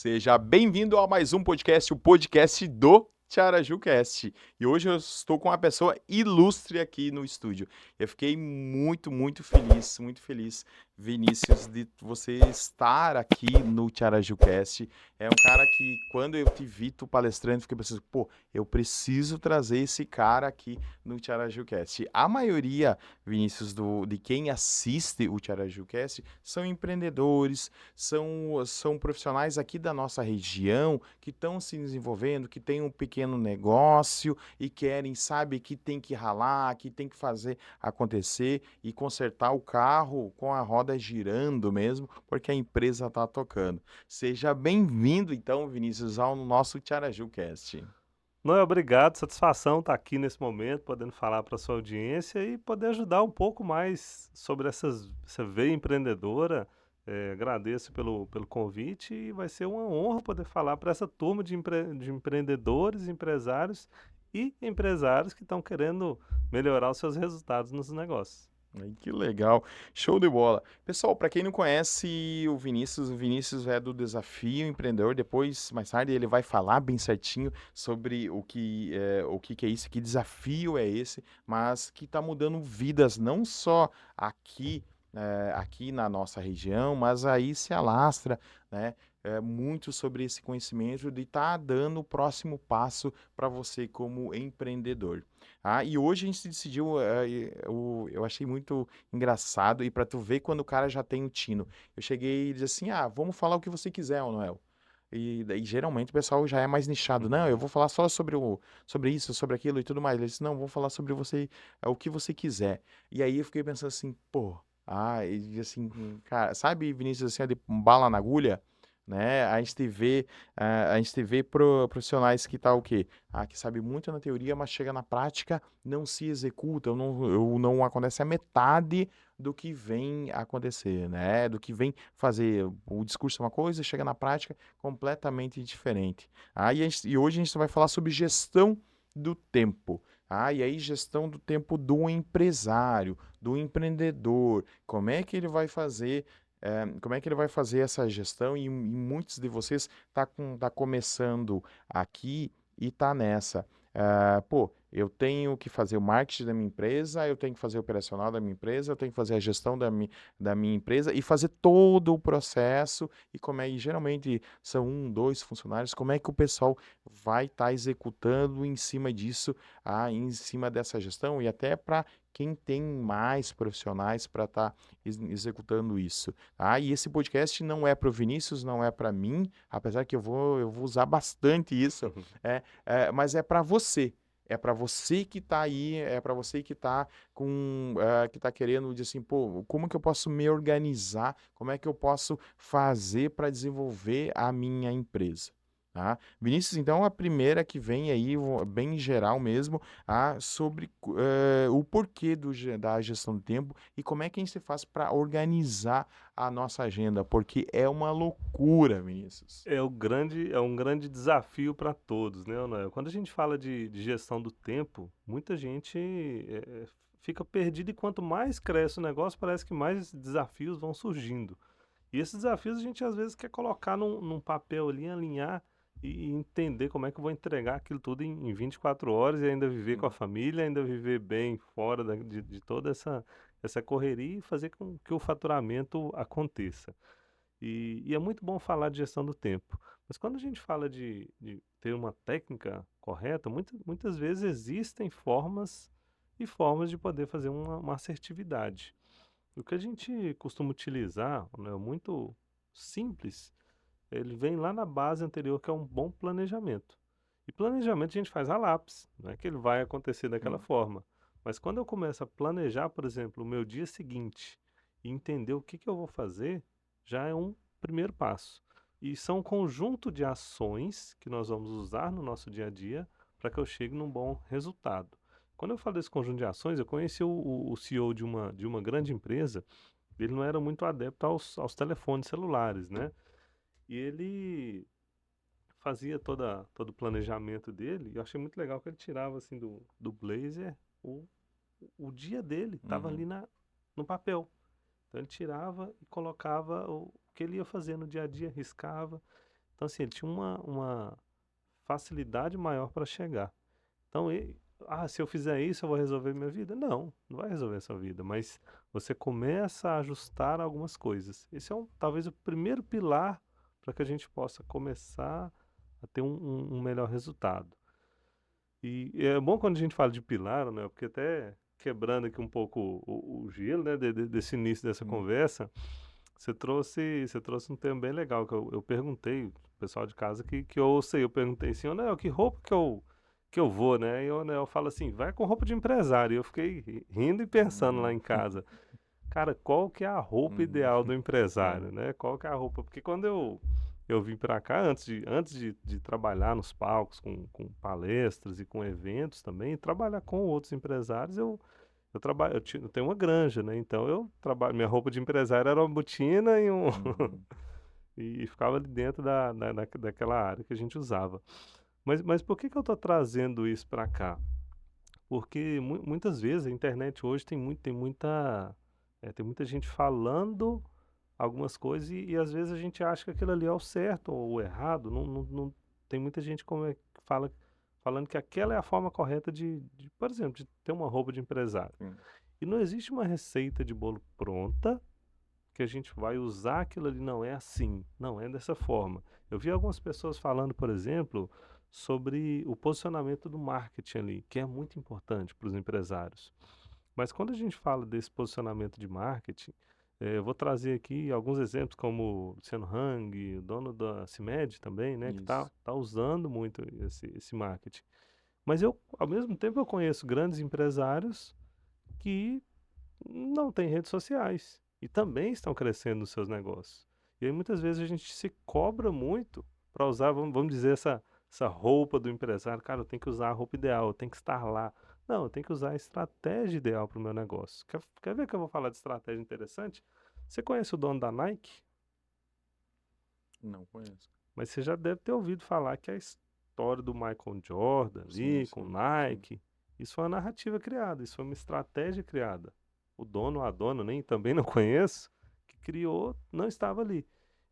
Seja bem-vindo a mais um podcast, o podcast do TiarajuCast. E hoje eu estou com uma pessoa ilustre aqui no estúdio. Eu fiquei muito feliz, Vinícius, de você estar aqui no TiarajuCast. É um cara que, quando eu te vi tu palestrando, fiquei pensando, pô, eu preciso trazer esse cara aqui no TiarajuCast. A maioria, Vinícius, de quem assiste o TiarajuCast são empreendedores, são profissionais aqui da nossa região que estão se desenvolvendo, que têm um pequeno negócio e querem, sabe, que tem que ralar, que tem que fazer acontecer e consertar o carro com a roda girando mesmo, porque a empresa está tocando. Seja bem-vindo, então, Vinícius, ao nosso TiarajuCast. Não, obrigado, satisfação estar aqui nesse momento, podendo falar para sua audiência e poder ajudar um pouco mais sobre essa veia empreendedora. Agradeço pelo convite e vai ser uma honra poder falar para essa turma de empreendedores, empresários e empresários que estão querendo melhorar os seus resultados nos negócios. Ai, que legal, show de bola. Pessoal, para quem não conhece o Vinícius é do Desafio Empreendedor. Depois, mais tarde, ele vai falar bem certinho sobre o que é isso, que desafio é esse, mas que está mudando vidas não só aqui na nossa região, mas aí se alastra, né? Muito sobre esse conhecimento de estar dando o próximo passo para você como empreendedor. E hoje a gente decidiu, eu achei muito engraçado, e para tu ver quando o cara já tem o tino. Eu cheguei e disse assim: vamos falar o que você quiser, Noel. E daí geralmente o pessoal já é mais nichado. Não, eu vou falar só sobre isso, sobre aquilo e tudo mais. Ele disse: não, vou falar sobre você, o que você quiser. E aí eu fiquei pensando assim, pô, e assim, cara, sabe, Vinícius, assim, de bala na agulha? Né? A gente vê profissionais que tá o quê? Que sabe muito na teoria, mas chega na prática, não se executa, não acontece a metade do que vem acontecer, né? Do que vem fazer. O discurso é uma coisa, chega na prática completamente diferente. E hoje a gente vai falar sobre gestão do tempo. E aí, gestão do tempo do empresário, do empreendedor. Como é que ele vai fazer essa gestão? E muitos de vocês tá começando aqui e tá nessa. Pô, eu tenho que fazer o marketing da minha empresa, eu tenho que fazer o operacional da minha empresa, eu tenho que fazer a gestão da minha empresa e fazer todo o processo. E geralmente são um, dois funcionários, como é que o pessoal vai estar executando em cima disso, em cima dessa gestão e até para quem tem mais profissionais para estar executando isso. E esse podcast não é para o Vinícius, não é para mim, apesar que eu vou usar bastante isso, mas é para você. É para você que está aí, é para você que está que está querendo dizer assim, pô, como que eu posso me organizar? Como é que eu posso fazer para desenvolver a minha empresa? Vinícius, então, a primeira que vem aí, bem geral mesmo, sobre o porquê da gestão do tempo e como é que a gente faz para organizar a nossa agenda, porque é uma loucura, Vinícius. É um grande desafio para todos, né, Noel? Quando a gente fala de gestão do tempo, muita gente fica perdida e quanto mais cresce o negócio, parece que mais desafios vão surgindo. E esses desafios a gente às vezes quer colocar num papel ali, alinhar e entender como é que eu vou entregar aquilo tudo em 24 horas e ainda viver com a Hum. família, ainda viver bem fora de toda essa correria e fazer com que o faturamento aconteça. E é muito bom falar de gestão do tempo. Mas quando a gente fala de ter uma técnica correta, muitas vezes existem formas e formas de poder fazer uma assertividade. O que a gente costuma utilizar, né, muito simples, ele vem lá na base anterior, que é um bom planejamento. E planejamento a gente faz a lápis, não é que ele vai acontecer daquela Hum. forma. Mas quando eu começo a planejar, por exemplo, o meu dia seguinte e entender o que eu vou fazer, já é um primeiro passo. E são um conjunto de ações que nós vamos usar no nosso dia a dia para que eu chegue num bom resultado. Quando eu falo desse conjunto de ações, eu conheci o CEO de uma grande empresa, ele não era muito adepto aos telefones celulares, né? E ele fazia todo o planejamento dele, e eu achei muito legal que ele tirava assim do blazer o, o dia dele, estava ali Uhum. no papel. Então ele tirava e colocava o que ele ia fazer no dia a dia, riscava. Então, assim, ele tinha uma facilidade maior para chegar. Então, se eu fizer isso, eu vou resolver minha vida? Não, não vai resolver a sua vida, mas você começa a ajustar algumas coisas. Esse é talvez o primeiro pilar para que a gente possa começar a ter um melhor resultado. E é bom quando a gente fala de pilar, né? Porque até quebrando aqui um pouco o gelo, né? Desse início dessa Hum. conversa, você trouxe um tema bem legal que eu perguntei, o pessoal de casa que ouça aí, eu perguntei assim, ô Nel, que roupa que eu vou, né? E o Nel fala assim, vai com roupa de empresário. E eu fiquei rindo e pensando lá Hum. em casa, cara, qual que é a roupa Hum. ideal do empresário, É. né? Qual que é a roupa? Porque quando eu vim para cá, antes de trabalhar nos palcos com palestras e com eventos também, e trabalhar com outros empresários, eu tenho uma granja, né? Então eu trabalho, minha roupa de empresário era uma botina e Uhum. e ficava ali dentro daquela área que a gente usava. Mas por que que eu tô trazendo isso para cá? Porque muitas vezes a internet hoje tem muita gente falando algumas coisas e às vezes a gente acha que aquilo ali é o certo ou o errado. Tem muita gente falando que aquela é a forma correta por exemplo, de ter uma roupa de empresário. Sim. E não existe uma receita de bolo pronta que a gente vai usar aquilo ali, não é assim, não é dessa forma. Eu vi algumas pessoas falando, por exemplo, sobre o posicionamento do marketing ali, que é muito importante para os empresários. Mas quando a gente fala desse posicionamento de marketing, eu vou trazer aqui alguns exemplos, como o Luciano Hang, o dono da CIMED também, né, que Isso. tá usando muito esse marketing. Mas ao mesmo tempo, eu conheço grandes empresários que não têm redes sociais e também estão crescendo nos seus negócios. E aí muitas vezes a gente se cobra muito para usar, vamos dizer, essa roupa do empresário. Cara, eu tenho que usar a roupa ideal, eu tenho que estar lá. Não, eu tenho que usar a estratégia ideal para o meu negócio. Quer ver que eu vou falar de estratégia interessante? Você conhece o dono da Nike? Não conheço. Mas você já deve ter ouvido falar que a história do Michael Jordan Sim, ali, com sim, sim. Nike, isso foi uma narrativa criada, isso foi uma estratégia criada. O dono ou a dona, nem também não conheço, que criou, não estava ali.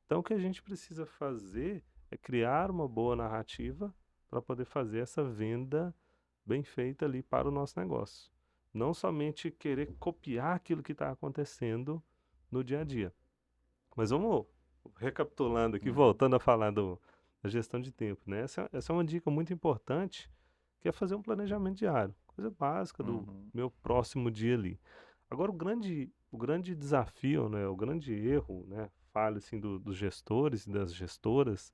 Então o que a gente precisa fazer é criar uma boa narrativa para poder fazer essa venda bem feita ali para o nosso negócio. Não somente querer copiar aquilo que está acontecendo no dia a dia. Mas vamos recapitulando aqui, Uhum. voltando a falar da gestão de tempo, né? Essa é uma dica muito importante, que é fazer um planejamento diário, coisa básica do Uhum. meu próximo dia ali. Agora, o grande desafio, né, o grande erro, né, falha assim dos gestores e das gestoras,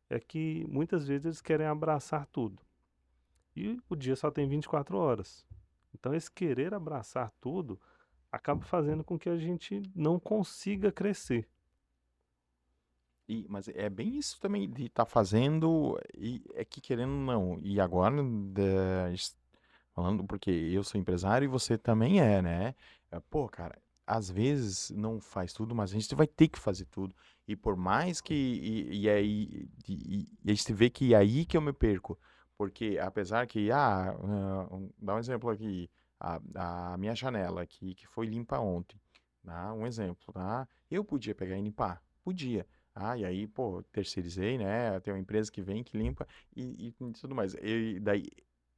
é que muitas vezes eles querem abraçar tudo. E o dia só tem 24 horas. Então, esse querer abraçar tudo acaba fazendo com que a gente não consiga crescer. Mas é bem isso também de estar fazendo, e é que querendo ou não, e agora, falando porque eu sou empresário e você também é, né? Pô, cara, às vezes não faz tudo, mas a gente vai ter que fazer tudo. E por mais que. E aí. E a gente vê que é aí que eu me perco. Porque apesar que. Dá um exemplo aqui. A minha janela aqui, que foi limpa ontem. Tá? Um exemplo, tá? Eu podia pegar e limpar. Podia. E aí, pô, terceirizei, né? Tem uma empresa que vem, que limpa e tudo mais. E daí,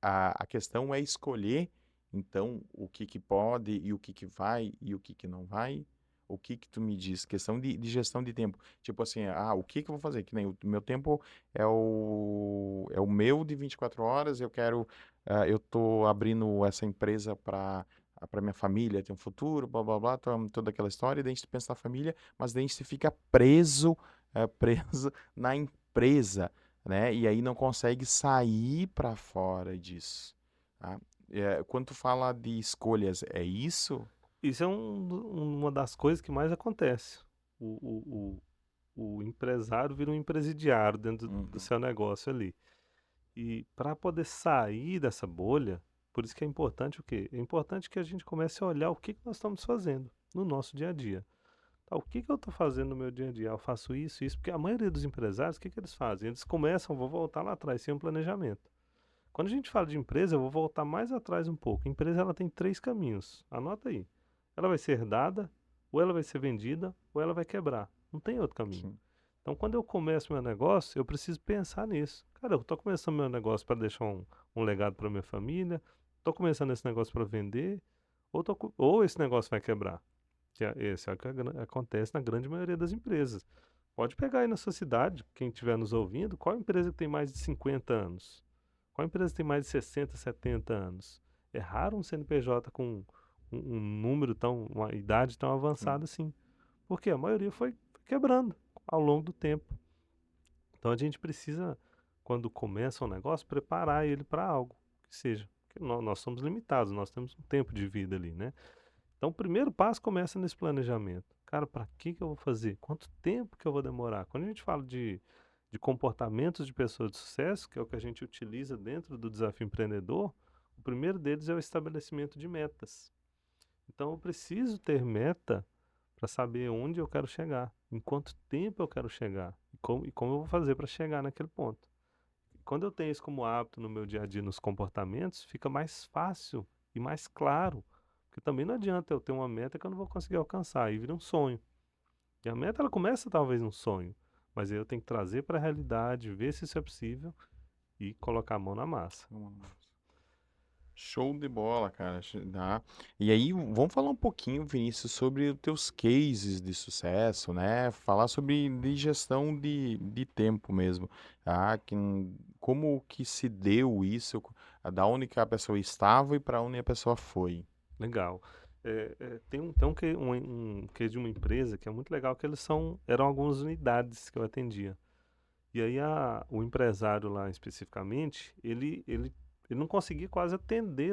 a questão é escolher, então, o que que pode e o que que vai e o que que não vai. O que que tu me diz? Questão de gestão de tempo. Tipo assim, o que que eu vou fazer? Que nem o meu tempo é o meu de 24 horas, eu tô abrindo essa empresa para minha família ter um futuro, blá, blá, blá, toda aquela história, e daí a gente pensa na família, mas daí a gente fica preso na empresa, né? E aí não consegue sair para fora disso, tá? Quando tu fala de escolhas, é isso? Isso é uma das coisas que mais acontece. O empresário vira um empresidiário dentro do Uhum. seu negócio ali. E para poder sair dessa bolha, por isso que é importante o quê? É importante que a gente comece a olhar o que que nós estamos fazendo no nosso dia a dia. Tá, o que que eu estou fazendo no meu dia a dia? Eu faço isso, porque a maioria dos empresários, o que que eles fazem? Eles começam, vou voltar lá atrás, sem um planejamento. Quando a gente fala de empresa, eu vou voltar mais atrás um pouco. A empresa ela tem três caminhos. Anota aí. Ela vai ser herdada, ou ela vai ser vendida, ou ela vai quebrar. Não tem outro caminho. Sim. Então, quando eu começo meu negócio, eu preciso pensar nisso. Cara, eu estou começando meu negócio para deixar um legado para minha família, estou começando esse negócio para vender, ou esse negócio vai quebrar. Esse é o que acontece na grande maioria das empresas. Pode pegar aí na sua cidade, quem estiver nos ouvindo, qual empresa que tem mais de 50 anos? Qual empresa que tem mais de 60, 70 anos? É raro um CNPJ com um número uma idade tão Sim. avançada assim. Porque a maioria foi quebrando ao longo do tempo. Então a gente precisa, quando começa um negócio, preparar ele para algo que seja. Porque nós somos limitados, nós temos um tempo de vida ali, né? Então o primeiro passo começa nesse planejamento. Cara, para que eu vou fazer? Quanto tempo que eu vou demorar? Quando a gente fala de comportamentos de pessoas de sucesso, que é o que a gente utiliza dentro do desafio empreendedor, o primeiro deles é o estabelecimento de metas. Então eu preciso ter meta para saber onde eu quero chegar, em quanto tempo eu quero chegar e como eu vou fazer para chegar naquele ponto. Quando eu tenho isso como hábito no meu dia a dia, nos comportamentos, fica mais fácil e mais claro, porque também não adianta eu ter uma meta que eu não vou conseguir alcançar, aí vira um sonho. E a meta ela começa talvez um sonho, mas aí eu tenho que trazer para a realidade, ver se isso é possível e colocar a mão na massa. Show de bola, cara. Tá. E aí, vamos falar um pouquinho, Vinícius, sobre os teus cases de sucesso, né? Falar sobre de gestão de tempo mesmo, tá? Como que se deu isso, da onde que a pessoa estava e para onde a pessoa foi. Legal. Tem um case de uma empresa que é muito legal, que eram algumas unidades que eu atendia. E aí o empresário lá especificamente, ele não conseguia quase atender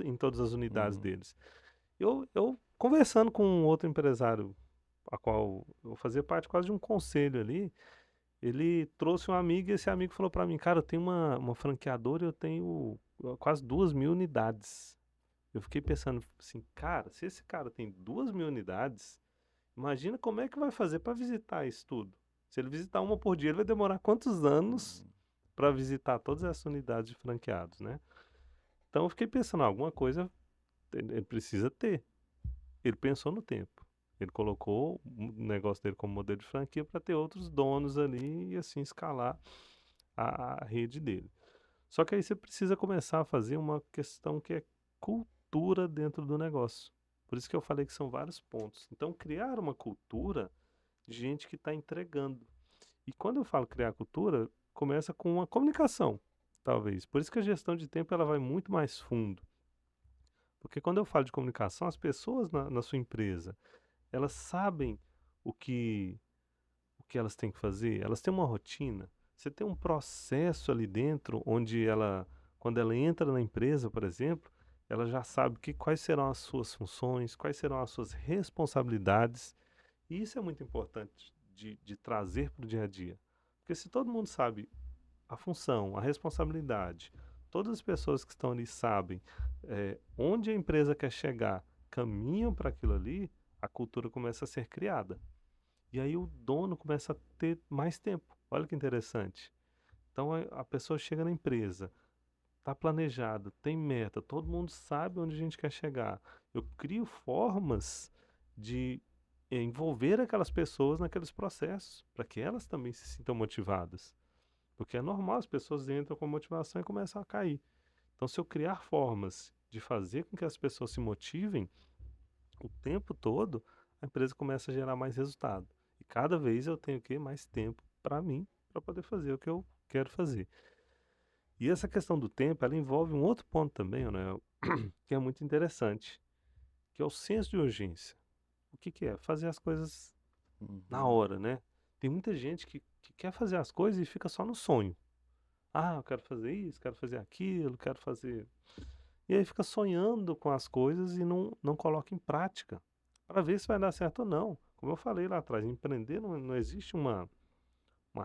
em todas as unidades Uhum. deles. Eu conversando com um outro empresário, a qual eu fazia parte quase de um conselho ali, ele trouxe um amigo e esse amigo falou para mim, cara, eu tenho uma franqueadora e eu tenho quase 2.000 unidades. Eu fiquei pensando assim, cara, se esse cara tem 2.000 unidades, imagina como é que vai fazer para visitar isso tudo. Se ele visitar uma por dia, ele vai demorar quantos anos Uhum. para visitar todas essas unidades de franqueados, né? Então eu fiquei pensando, alguma coisa ele precisa ter. Ele pensou no tempo. Ele colocou o negócio dele como modelo de franquia para ter outros donos ali e assim escalar a rede dele. Só que aí você precisa começar a fazer uma questão que é cultura dentro do negócio. Por isso que eu falei que são vários pontos. Então, criar uma cultura de gente que está entregando. E quando eu falo criar cultura, começa com uma comunicação, talvez. Por isso que a gestão de tempo ela vai muito mais fundo. Porque quando eu falo de comunicação, as pessoas na sua empresa, elas sabem o que, o que elas têm que fazer, elas têm uma rotina. Você tem um processo ali dentro onde quando ela entra na empresa, por exemplo, ela já sabe quais serão as suas funções, quais serão as suas responsabilidades. E isso é muito importante de trazer para o dia a dia. Porque se todo mundo sabe a função, a responsabilidade, todas as pessoas que estão ali sabem onde a empresa quer chegar, caminham para aquilo ali, a cultura começa a ser criada. E aí o dono começa a ter mais tempo. Olha que interessante. Então a pessoa chega na empresa, está planejado, tem meta, todo mundo sabe onde a gente quer chegar. Eu crio formas de envolver aquelas pessoas naqueles processos, para que elas também se sintam motivadas. Porque é normal, as pessoas entram com motivação e começam a cair. Então, se eu criar formas de fazer com que as pessoas se motivem o tempo todo, a empresa começa a gerar mais resultado. E cada vez eu tenho que mais tempo para mim, para poder fazer o que eu quero fazer. E essa questão do tempo, ela envolve um outro ponto também, né, que é muito interessante, que é o senso de urgência. O que que é? Fazer as coisas na Uhum. hora, né? Tem muita gente que quer fazer as coisas e fica só no sonho. Ah, eu quero fazer isso, quero fazer aquilo, quero fazer. E aí fica sonhando com as coisas e não coloca em prática para ver se vai dar certo ou não. Como eu falei lá atrás, empreender não existe uma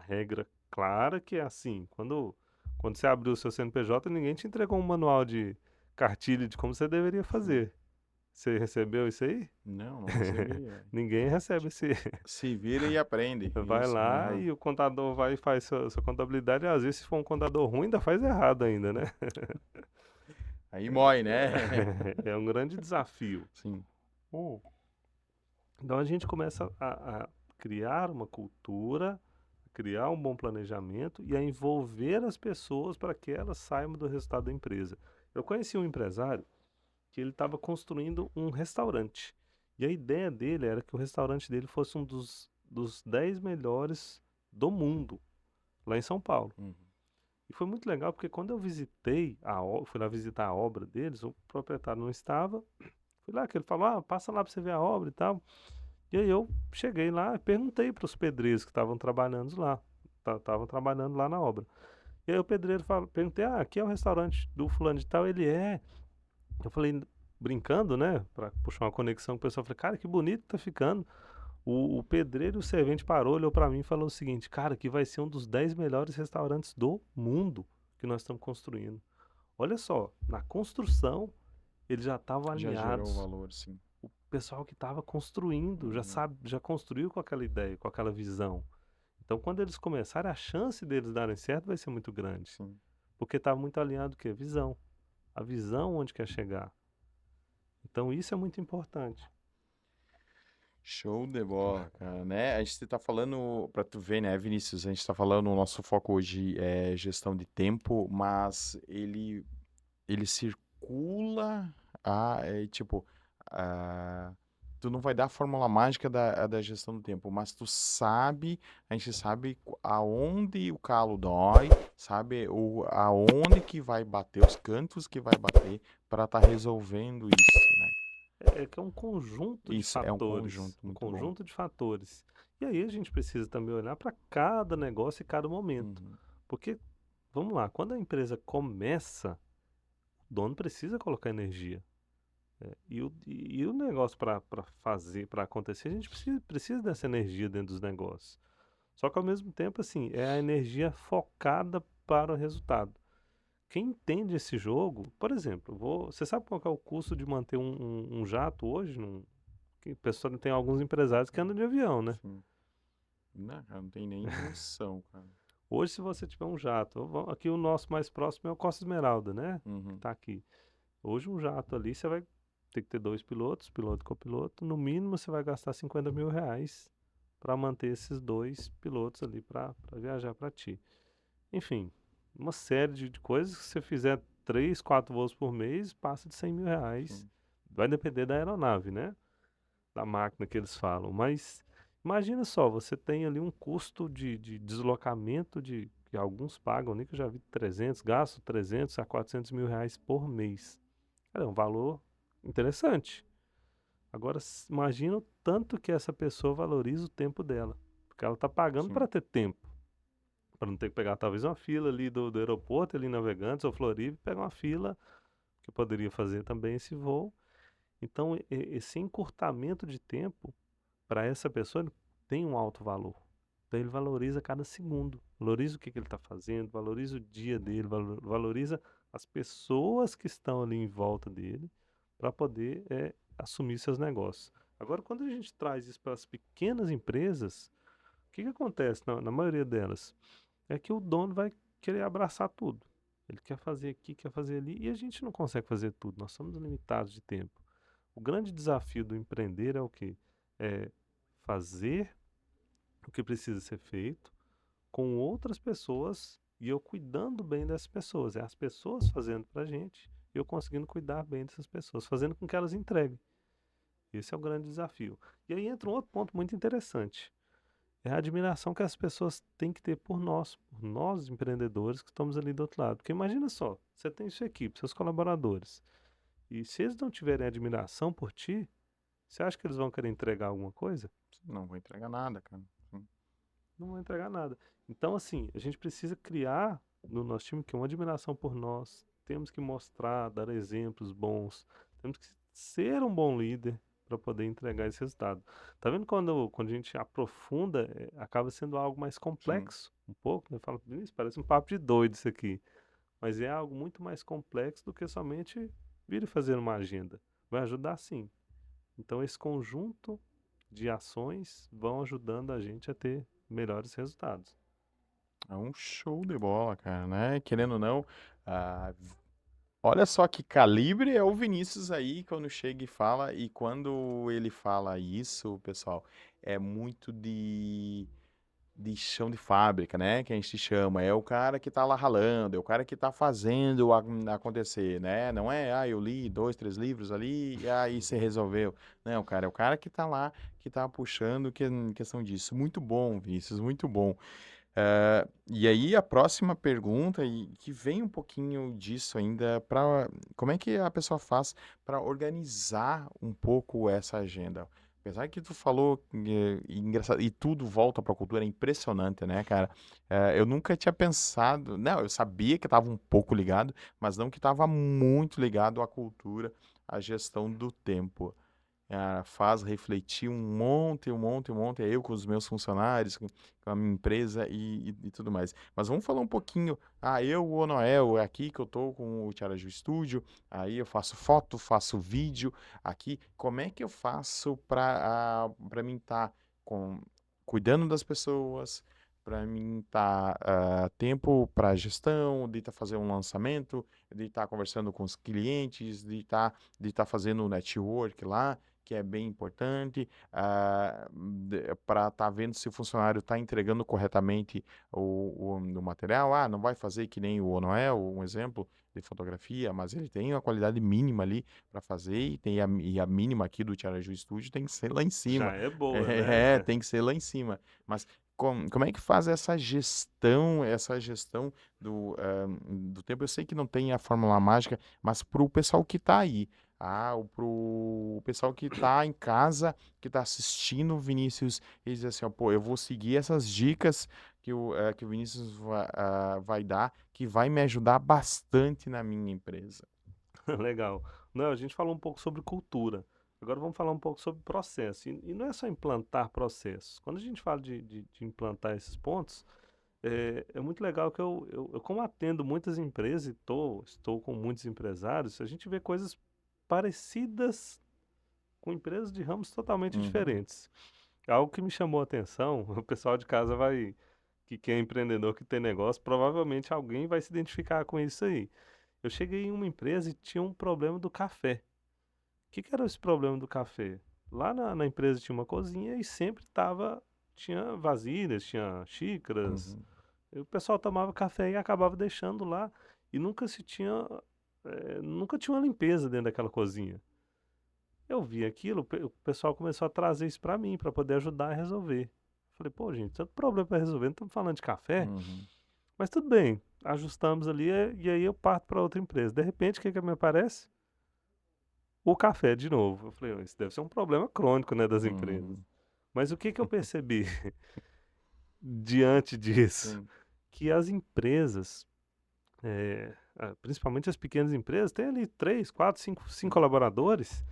regra clara que é assim. Quando você abriu o seu CNPJ, ninguém te entregou um manual de cartilha de como você deveria Sim. fazer. Você recebeu isso aí? Não, não recebi. Ninguém recebe esse. Se vira e aprende. Vai Isso. lá Aham. e o contador vai e faz sua contabilidade. E às vezes, se for um contador ruim, ainda faz errado ainda, né? Aí mói, né? É um grande desafio. Sim. Então a gente começa a criar uma cultura, criar um bom planejamento e a envolver as pessoas para que elas saibam do resultado da empresa. Eu conheci um empresário que ele estava construindo um restaurante. E a ideia dele era que o restaurante dele fosse um dos 10 melhores do mundo, lá em São Paulo. Uhum. E foi muito legal porque quando eu visitei fui lá visitar a obra deles, o proprietário não estava. Fui lá que ele falou: "Ah, passa lá para você ver a obra e tal". E aí eu cheguei lá e perguntei para os pedreiros que estavam trabalhando lá, estavam trabalhando lá na obra. E aí o pedreiro falou, perguntei: "Ah, aqui é o restaurante do fulano de tal?" Ele é. Eu falei, brincando, né, para puxar uma conexão com o pessoal, eu falei: "Cara, que bonito que tá ficando". O pedreiro e o servente parou, olhou para mim e falou o seguinte: "Cara, aqui vai ser um dos 10 melhores restaurantes do mundo que nós estamos construindo". Olha só, na construção eles já estavam Já gerou alinhados. valor, sim. O pessoal que estava construindo já Uhum. sabe, já construiu com aquela ideia, com aquela visão. Então, quando eles começarem, a chance deles darem certo vai ser muito grande, Sim. porque está muito alinhado o quê? Visão. A visão onde quer chegar. Então, isso é muito importante. Show de bola, cara, né? A gente tá falando, pra tu ver, né, Vinícius, a gente tá falando, o nosso foco hoje é gestão de tempo, mas ele circula tipo, ah, tu não vai dar a fórmula mágica da gestão do tempo, mas a gente sabe aonde o calo dói, sabe aonde que vai bater, os cantos que vai bater para estar resolvendo isso, né? É que é um conjunto de Isso é um fatores, conjunto um muito bom. conjunto de fatores. E aí a gente precisa também olhar para cada negócio e cada momento. Uhum, Porque, vamos lá, quando a empresa começa, o dono precisa colocar energia. E o negócio para fazer, para acontecer, a gente precisa dessa energia dentro dos negócios. Só que ao mesmo tempo, assim, é a energia focada para o resultado. Quem entende esse jogo, por exemplo, você sabe qual que é o custo de manter um jato hoje? Que pessoa tem alguns empresários que andam de avião, né? sim. Não, cara, não tem nem noção, cara. Hoje, se você tiver um jato, aqui o nosso mais próximo é o Costa Esmeralda, né? Que Uhum, tá aqui. Hoje, um jato ali, você vai ter que ter dois pilotos, piloto e copiloto. No mínimo, você vai gastar R$ 50.000 para manter esses dois pilotos ali para viajar para ti. Enfim, uma série de coisas que se você fizer 3, 4 voos por mês, passa de R$ 100.000. sim, Vai depender da aeronave, né? Da máquina que eles falam. Mas imagina só, você tem ali um custo de deslocamento que alguns pagam, nem que eu já vi 300, gasto 300 a R$ 400.000 por mês. Cara, é um valor interessante. Agora, imagina o tanto que essa pessoa valoriza o tempo dela. Porque ela está pagando para sim. ter tempo. Para não ter que pegar talvez uma fila ali do aeroporto, ali em Navegantes ou Floripa, e pegar uma fila que poderia fazer também esse voo. Então, esse encurtamento de tempo para essa pessoa ele tem um alto valor. Então ele valoriza cada segundo, valoriza o que ele está fazendo, valoriza o dia dele, valoriza as pessoas que estão ali em volta dele para poder assumir seus negócios. Agora, quando a gente traz isso para as pequenas empresas, o que acontece na maioria delas? É que o dono vai querer abraçar tudo. Ele quer fazer aqui, quer fazer ali, e a gente não consegue fazer tudo, nós somos limitados de tempo. O grande desafio do empreender é o quê? É fazer o que precisa ser feito com outras pessoas e eu cuidando bem dessas pessoas. É as pessoas fazendo pra gente e eu conseguindo cuidar bem dessas pessoas, fazendo com que elas entreguem. Esse é o grande desafio. E aí entra um outro ponto muito interessante. É a admiração que as pessoas têm que ter por nós empreendedores que estamos ali do outro lado. Porque imagina só, você tem sua equipe, seus colaboradores, e se eles não tiverem admiração por ti, você acha que eles vão querer entregar alguma coisa? Não vou entregar nada, cara. Sim. Não vão entregar nada. Então, assim, a gente precisa criar no nosso time que é uma admiração por nós. Temos que mostrar, dar exemplos bons. Temos que ser um bom líder para poder entregar esse resultado. Tá vendo quando a gente aprofunda, acaba sendo algo mais Sim. complexo, um pouco, né? Fala, "Vinícius, parece um papo de doido isso aqui." Mas é algo muito mais complexo do que somente vir e fazer uma agenda. Vai ajudar sim. Então, esse conjunto de ações vão ajudando a gente a ter melhores resultados. É um show de bola, cara, né? Querendo ou não, ah, Olha só que calibre é o Vinícius aí quando chega e fala, e quando ele fala isso, pessoal, é muito de chão de fábrica, né? Que a gente chama. É o cara que tá lá ralando, é o cara que tá fazendo acontecer, né? Não é, eu li 2, 3 livros ali e aí você resolveu. Não, cara, é o cara que tá lá, que tá puxando questão disso. Muito bom, Vinícius, muito bom. E aí a próxima pergunta, e que vem um pouquinho disso ainda, para como é que a pessoa faz para organizar um pouco essa agenda? Apesar que tu falou, engraçado, e tudo volta para a cultura, é impressionante, né, cara? Eu nunca tinha pensado, não, eu sabia que estava um pouco ligado, mas não que estava muito ligado à cultura, à gestão do tempo. Faz refletir um monte, um monte, um monte, eu com os meus funcionários, com a minha empresa e tudo mais. Mas vamos falar um pouquinho, eu, o Noel, é aqui que eu tô com o Tiaraju Studio, aí eu faço foto, faço vídeo aqui, como é que eu faço para mim estar cuidando das pessoas, para mim estar tempo para gestão, de estar fazendo um lançamento, de estar conversando com os clientes, de estar fazendo um network lá, que é bem importante, para estar vendo se o funcionário está entregando corretamente o material. Não vai fazer que nem o Noel, um exemplo de fotografia, mas ele tem uma qualidade mínima ali para fazer e a mínima aqui do Tiaraju Studio tem que ser lá em Já cima. é boa, né? Tem que ser lá em cima. Mas como é que faz essa gestão do tempo? Eu sei que não tem a fórmula mágica, mas para o pessoal que está aí, pro pessoal que tá em casa, que tá assistindo o Vinícius, e diz assim, ó, pô, eu vou seguir essas dicas que o Vinícius vai dar, que vai me ajudar bastante na minha empresa. Legal. Não, a gente falou um pouco sobre cultura. Agora vamos falar um pouco sobre processo. E não é só implantar processos. Quando a gente fala de implantar esses pontos, é muito legal que eu como atendo muitas empresas e estou com muitos empresários, a gente vê coisas parecidas com empresas de ramos totalmente Uhum, diferentes. Algo que me chamou a atenção, o pessoal de casa que é empreendedor, que tem negócio, provavelmente alguém vai se identificar com isso aí. Eu cheguei em uma empresa e tinha um problema do café. O que era esse problema do café? Lá na empresa tinha uma cozinha e sempre tinha vasilhas, tinha xícaras. uhum, E o pessoal tomava café e acabava deixando lá. E nunca tinha uma limpeza dentro daquela cozinha. Eu vi aquilo, o pessoal começou a trazer isso para mim, para poder ajudar a resolver. Falei, pô, gente, tanto problema para resolver, não estamos falando de café? uhum, Mas tudo bem, ajustamos ali e aí eu parto para outra empresa. De repente, o que que me aparece? O café de novo. Eu falei, "Ó, isso deve ser um problema crônico, né, das empresas." uhum. Mas o que que eu percebi diante disso? Sim. Que as empresas, principalmente as pequenas empresas, têm ali 3, 4, 5 colaboradores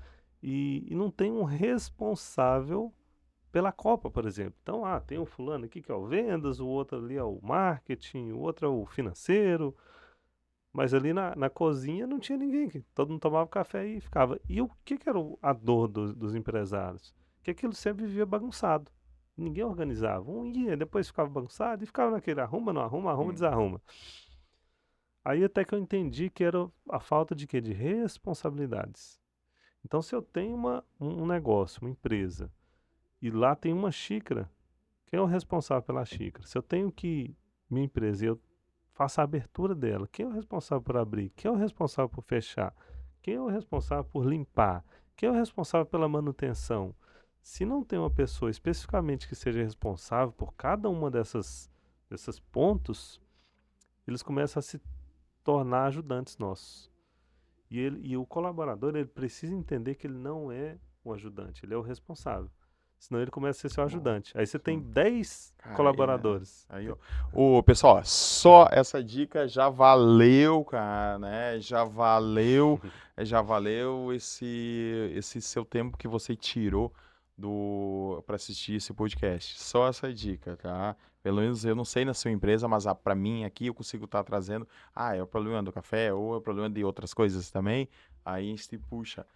e não tem um responsável pela Copa, por exemplo. Então, tem um fulano aqui que é o vendas, o outro ali é o marketing, o outro é o financeiro, mas ali na cozinha não tinha ninguém, que todo mundo tomava café e ficava. E o que que era a dor dos empresários? Que aquilo sempre vivia bagunçado. Ninguém organizava. Um ia, depois ficava bagunçado e ficava naquele arruma, não arruma, arruma, Uhum. desarruma. Aí até que eu entendi que era a falta de quê? De responsabilidades. Então, se eu tenho um negócio, uma empresa, e lá tem uma xícara, quem é o responsável pela xícara? Se eu tenho que, minha empresa, e eu faço a abertura dela, quem é o responsável por abrir? Quem é o responsável por fechar? Quem é o responsável por limpar? Quem é o responsável pela manutenção? Se não tem uma pessoa especificamente que seja responsável por cada uma desses pontos, eles começam a se tornar ajudantes nossos. E o colaborador, ele precisa entender que ele não é um ajudante, ele é o responsável. Senão ele começa a ser seu Boa. ajudante. Aí você tem Sim. 10 Cara, colaboradores. aí, ó. Ô, pessoal, só essa dica já valeu, cara, né? Já valeu esse seu tempo que você tirou para assistir esse podcast. Só essa dica, tá? Pelo menos eu não sei na sua empresa, mas para mim aqui eu consigo estar trazendo, é o problema do café ou é o problema de outras coisas também. Aí a gente puxa.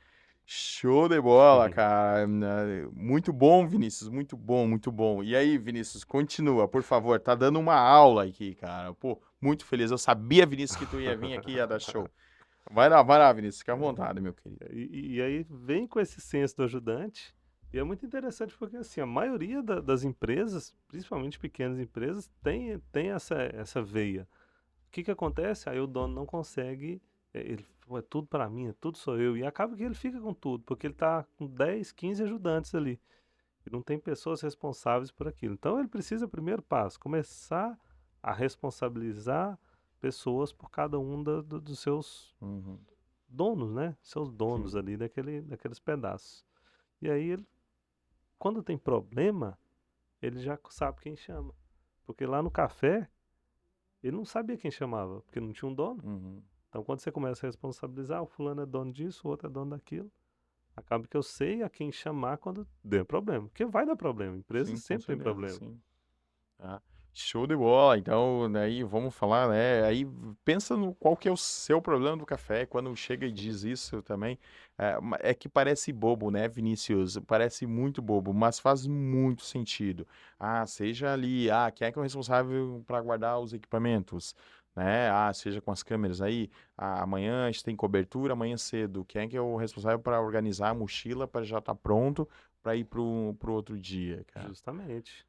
Show de bola, cara. Muito bom, Vinícius. Muito bom, muito bom. E aí, Vinícius, continua, por favor. Tá dando uma aula aqui, cara. Pô, muito feliz. Eu sabia, Vinícius, que tu ia vir aqui e ia dar show. Vai lá, Vinícius, fica à É, vontade, meu querido. e aí vem com esse senso do ajudante, e é muito interessante porque assim, a maioria das empresas, principalmente pequenas empresas, tem essa veia. O que que acontece? Aí o dono não consegue, ele, "Pô, é tudo para mim, é tudo sou eu", e acaba que ele fica com tudo, porque ele tá com 10, 15 ajudantes ali, e não tem pessoas responsáveis por aquilo. Então ele precisa, primeiro passo, começar a responsabilizar pessoas por cada um dos seus Uhum. donos, né? Seus donos Sim. ali daqueles pedaços. E aí ele, quando tem problema, ele já sabe quem chama. Porque lá no café, ele não sabia quem chamava, porque não tinha um dono. Uhum. Então quando você começa a responsabilizar, o fulano é dono disso, o outro é dono daquilo, acaba que eu sei a quem chamar quando der problema. Porque vai dar problema, empresa Sim, com sempre tem certeza, problema. sim. Tá. Show de bola. Então, aí vamos falar, né? Aí pensa no qual que é o seu problema do café quando chega e diz isso também. É que parece bobo, né, Vinícius? Parece muito bobo, mas faz muito sentido. Ah, seja ali, quem é que é o responsável para guardar os equipamentos? Né? Ah, seja com as câmeras aí. Amanhã a gente tem cobertura, amanhã cedo. Quem é que é o responsável para organizar a mochila para já estar pronto para ir pro outro dia, cara? Justamente.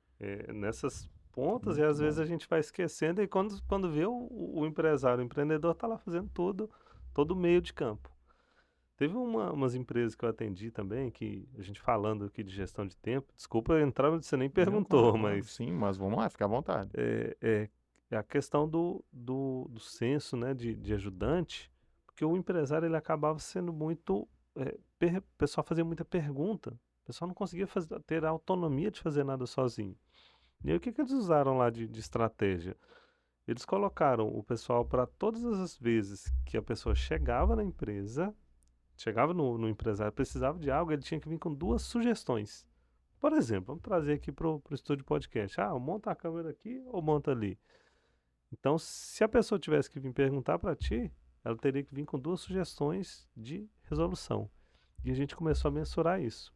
Nessas pontas, e Muito às vezes bom. a gente vai esquecendo, e quando vê o empresário, o empreendedor, tá lá fazendo tudo, todo o meio de campo. Teve umas empresas que eu atendi também, que a gente falando aqui de gestão de tempo, desculpa eu entrar onde você nem Não, perguntou, claro, claro. mas Sim, mas vamos lá, fica à vontade. é, é, é a questão do senso, né, de ajudante, porque o empresário ele acabava sendo muito. O pessoal fazia muita pergunta, o pessoal não conseguia ter a autonomia de fazer nada sozinho. E aí o que que eles usaram lá de estratégia? Eles colocaram o pessoal para todas as vezes que a pessoa chegava na empresa, chegava no empresário, precisava de algo, ele tinha que vir com duas sugestões. Por exemplo, vamos trazer aqui pro estúdio podcast. Ah, monta a câmera aqui ou monta ali? Então, se a pessoa tivesse que vir perguntar para ti, ela teria que vir com duas sugestões de resolução. E a gente começou a mensurar isso.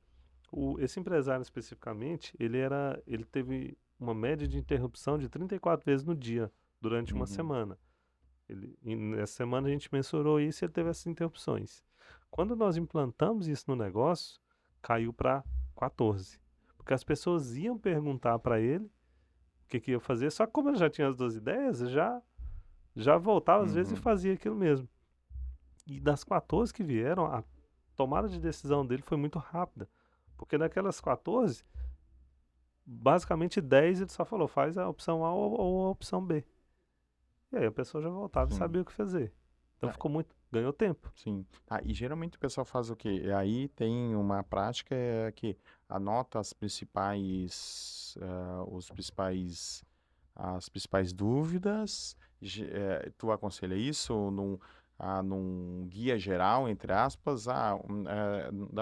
Esse empresário especificamente, ele teve uma média de interrupção de 34 vezes no dia durante uma Uhum, semana. E nessa semana a gente mensurou isso e ele teve essas interrupções. Quando nós implantamos isso no negócio, caiu para 14. Porque as pessoas iam perguntar para ele o que ia fazer, só que como ele já tinha as duas ideias, já voltava às vezes e uhum, fazia aquilo mesmo. E das 14 que vieram, a tomada de decisão dele foi muito rápida. Porque daquelas 14, basicamente 10 ele só falou, faz a opção A ou a opção B. E aí a pessoa já voltava e sim. sabia o que fazer. Então Ah, ficou muito, ganhou tempo. sim. E geralmente o pessoal faz o quê? Aí tem uma prática que anota as principais dúvidas. Tu aconselha isso num guia geral, entre aspas? Dá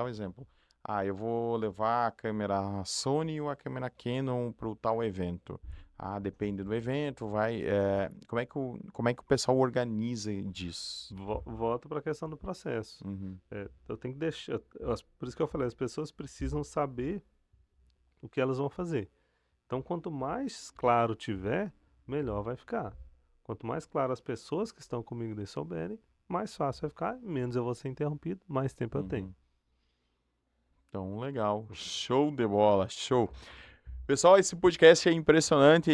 um exemplo. Eu vou levar a câmera Sony ou a câmera Canon para o tal evento. Depende do evento, vai. Como é que o pessoal organiza disso? Volto para a questão do processo. Uhum, Eu tenho que deixar. Por isso que eu falei, as pessoas precisam saber o que elas vão fazer. Então, quanto mais claro tiver, melhor vai ficar. Quanto mais claro as pessoas que estão comigo daí souberem, mais fácil vai ficar, menos eu vou ser interrompido, mais tempo eu tenho. uhum. Então, legal. Show de bola, show. Pessoal, esse podcast é impressionante.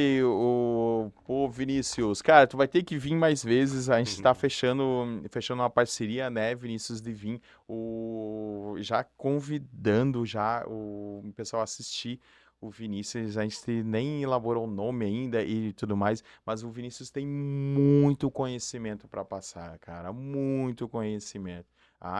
Pô, Vinícius, cara, tu vai ter que vir mais vezes. A gente está fechando uma parceria, né, Vinícius, de vir. Já convidando já o pessoal a assistir o Vinícius. A gente nem elaborou o nome ainda e tudo mais, mas o Vinícius tem muito conhecimento para passar, cara, muito conhecimento.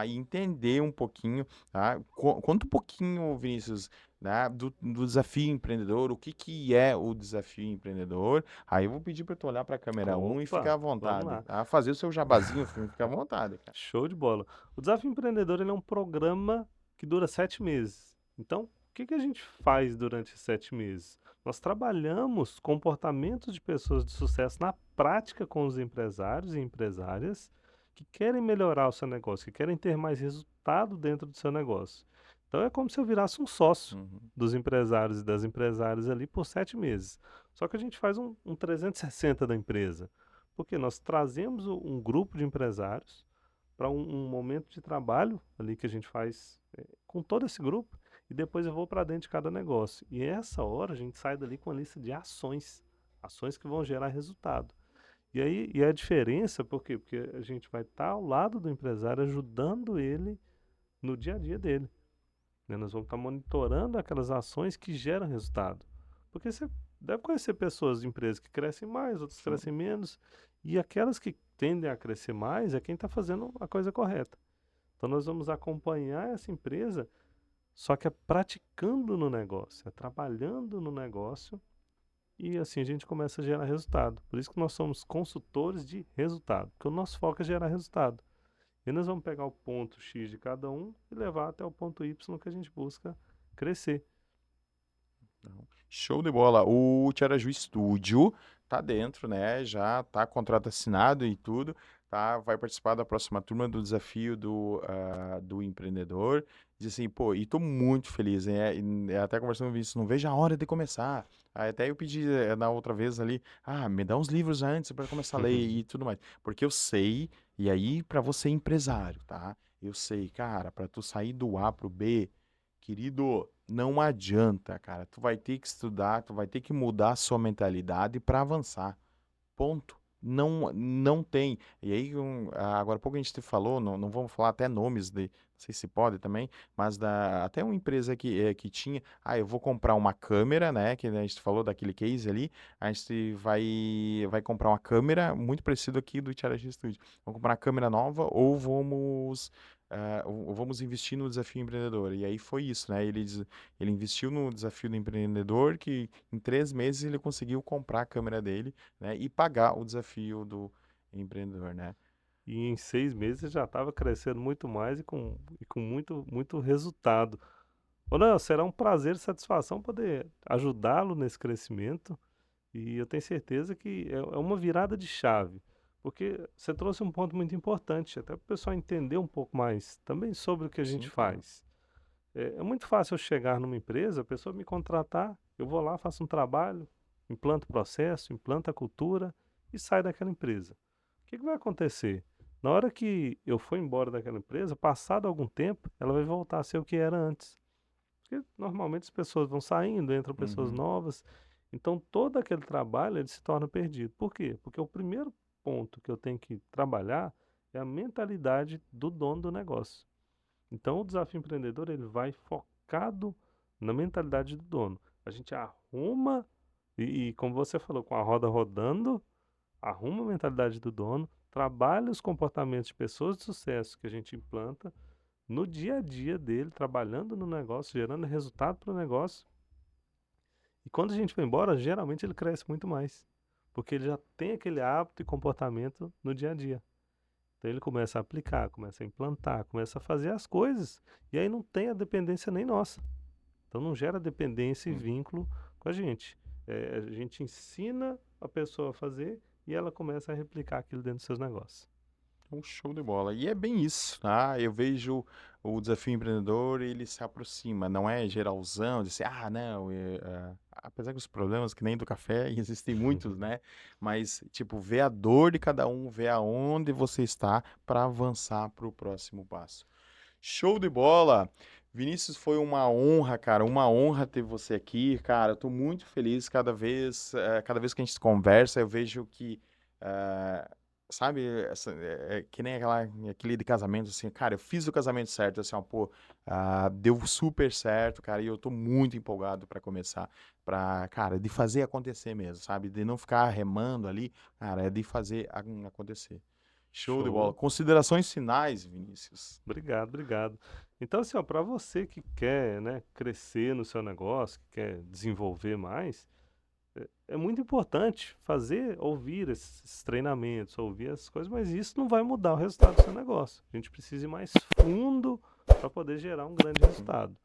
E entender um pouquinho, tá? Conta um pouquinho, Vinícius, né, do desafio empreendedor, o que que é o desafio empreendedor. Aí eu vou pedir para tu olhar para a câmera um e ficar Opa, à vamos vontade. lá. Fazer o seu jabazinho, fica à vontade, cara. Show de bola. O Desafio Empreendedor ele é um programa que dura 7 meses. Então, o que que a gente faz durante esses 7 meses? Nós trabalhamos comportamentos de pessoas de sucesso na prática com os empresários e empresárias que querem melhorar o seu negócio, que querem ter mais resultado dentro do seu negócio. Então, é como se eu virasse um sócio Uhum, dos empresários e das empresárias ali por 7 meses. Só que a gente faz um 360 da empresa, porque nós trazemos um grupo de empresários para um momento de trabalho ali que a gente faz com todo esse grupo, e depois eu vou para dentro de cada negócio. E essa hora a gente sai dali com a lista de ações, ações que vão gerar resultado. E aí, e a diferença, por quê? Porque a gente vai estar ao lado do empresário, ajudando ele no dia a dia dele, né? Nós vamos estar monitorando aquelas ações que geram resultado. Porque você deve conhecer pessoas de empresas que crescem mais, outras Sim. crescem menos, e aquelas que tendem a crescer mais é quem está fazendo a coisa correta. Então nós vamos acompanhar essa empresa, só que é praticando no negócio, é trabalhando no negócio, e assim a gente começa a gerar resultado. Por isso que nós somos consultores de resultado, porque o nosso foco é gerar resultado. E nós vamos pegar o ponto X de cada um e levar até o ponto Y que a gente busca crescer. Não. Show de bola. O Tiaraju Studio tá dentro, né? Já tá contrato assinado e tudo, tá? Vai participar da próxima turma do desafio do empreendedor. Diz assim, pô, e tô muito feliz, né? E até conversando com isso, não vejo a hora de começar. Aí até eu pedi na outra vez ali, me dá uns livros antes para começar a ler e tudo mais. Porque eu sei, e aí para você empresário, tá? Eu sei, cara, para tu sair do A pro B, querido, não adianta, cara. Tu vai ter que estudar, tu vai ter que mudar a sua mentalidade para avançar. Ponto. Não, não tem. E aí, agora há pouco a gente te falou, não vamos falar até nomes de, não sei se pode também, mas até uma empresa que tinha, eu vou comprar uma câmera, né, que a gente falou daquele case ali, a gente vai comprar uma câmera muito parecida aqui do Tiara Studio. Vamos comprar uma câmera nova ou vamos investir no desafio empreendedor. E aí foi isso, né? Ele investiu no desafio do empreendedor que em 3 meses ele conseguiu comprar a câmera dele, né, e pagar o desafio do empreendedor, né? E em 6 meses já estava crescendo muito mais e com muito, muito resultado. Ô, Léo, será um prazer e satisfação poder ajudá-lo nesse crescimento. E eu tenho certeza que é uma virada de chave. Porque você trouxe um ponto muito importante, até para o pessoal entender um pouco mais também sobre o que a gente Sim, claro. faz. É muito fácil eu chegar numa empresa, a pessoa me contratar, eu vou lá, faço um trabalho, implanto o processo, implanto a cultura e saio daquela empresa. O que vai acontecer? Na hora que eu for embora daquela empresa, passado algum tempo, ela vai voltar a ser o que era antes. Porque normalmente as pessoas vão saindo, entram pessoas Uhum. novas, então todo aquele trabalho ele se torna perdido. Por quê? Porque o primeiro ponto que eu tenho que trabalhar é a mentalidade do dono do negócio. Então, o desafio empreendedor ele vai focado na mentalidade do dono. A gente arruma, e como você falou, com a roda rodando, arruma a mentalidade do dono, trabalha os comportamentos de pessoas de sucesso que a gente implanta no dia a dia dele, trabalhando no negócio, gerando resultado para o negócio. E quando a gente vai embora, geralmente ele cresce muito mais, porque ele já tem aquele hábito e comportamento no dia a dia. Então ele começa a aplicar, começa a implantar, começa a fazer as coisas. E aí não tem a dependência nem nossa. Então não gera dependência e Hum. vínculo com a gente. A gente ensina a pessoa a fazer e ela começa a replicar aquilo dentro dos seus negócios. Um show de bola. E é bem isso, tá? Eu vejo o desafio empreendedor, ele se aproxima, não é geralzão, de ser, não, apesar que os problemas, que nem do café, existem muitos, né? Mas, tipo, ver a dor de cada um, ver aonde você está para avançar para o próximo passo. Show de bola! Vinícius, foi uma honra, cara, uma honra ter você aqui, cara. Eu tô muito feliz cada vez que a gente conversa, eu vejo que, eh, sabe, que nem aquele de casamento, assim, cara, eu fiz o casamento certo, assim, ó, pô, deu super certo, cara, e eu tô muito empolgado para começar, cara, de fazer acontecer mesmo, sabe, de não ficar remando ali, cara, é de fazer acontecer. Show de bola. Show. Considerações finais, Vinícius. Obrigado, obrigado. Então, assim, para você que quer, né, crescer no seu negócio, que quer desenvolver mais, é muito importante ouvir esses treinamentos, ouvir essas coisas, mas isso não vai mudar o resultado do seu negócio. A gente precisa ir mais fundo para poder gerar um grande Sim. resultado.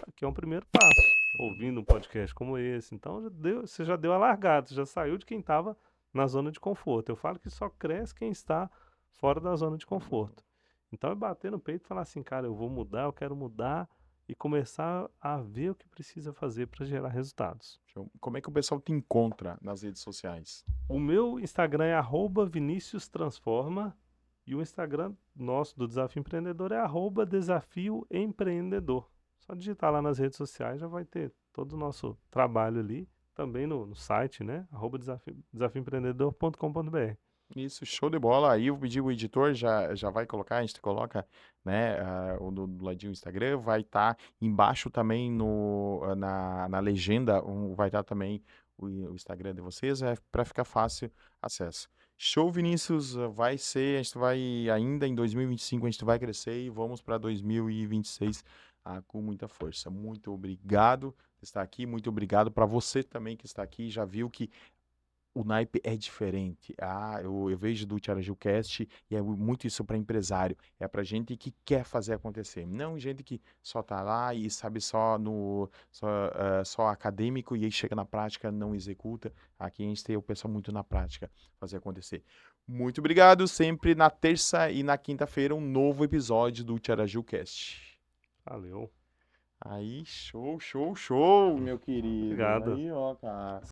Aqui é um primeiro passo, ouvindo um podcast como esse. Então, você já deu a largada, você já saiu de quem estava na zona de conforto. Eu falo que só cresce quem está fora da zona de conforto. Então, é bater no peito e falar assim, cara, eu vou mudar, eu quero mudar e começar a ver o que precisa fazer para gerar resultados. Show. Como é que o pessoal te encontra nas redes sociais? O meu Instagram é @ViniciusTransforma E o Instagram nosso do Desafio Empreendedor é @desafioempreendedor. Só digitar lá nas redes sociais já vai ter todo o nosso trabalho ali, também no site, né? @desafioempreendedor.com.br. Isso, show de bola. Aí eu pedi o editor, já vai colocar, a gente coloca, né, do ladinho o Instagram, vai estar embaixo também na legenda, vai estar também o Instagram de vocês, para ficar fácil acesso. Show, Vinícius, vai ser, a gente vai, ainda em 2025 a gente vai crescer e vamos para 2026 com muita força. Muito obrigado por estar aqui, muito obrigado para você também que está aqui, já viu que o naipe é diferente. Eu vejo do Tiarajilcast e é muito isso para empresário. É para gente que quer fazer acontecer. Não gente que só tá lá e sabe só acadêmico e aí chega na prática, não executa. Aqui a gente tem o pessoal muito na prática fazer acontecer. Muito obrigado. Sempre na terça e na quinta-feira, um novo episódio do Tiarajilcast. Valeu. Aí, show, show, show, meu querido. Obrigado. Aí, ó, cara.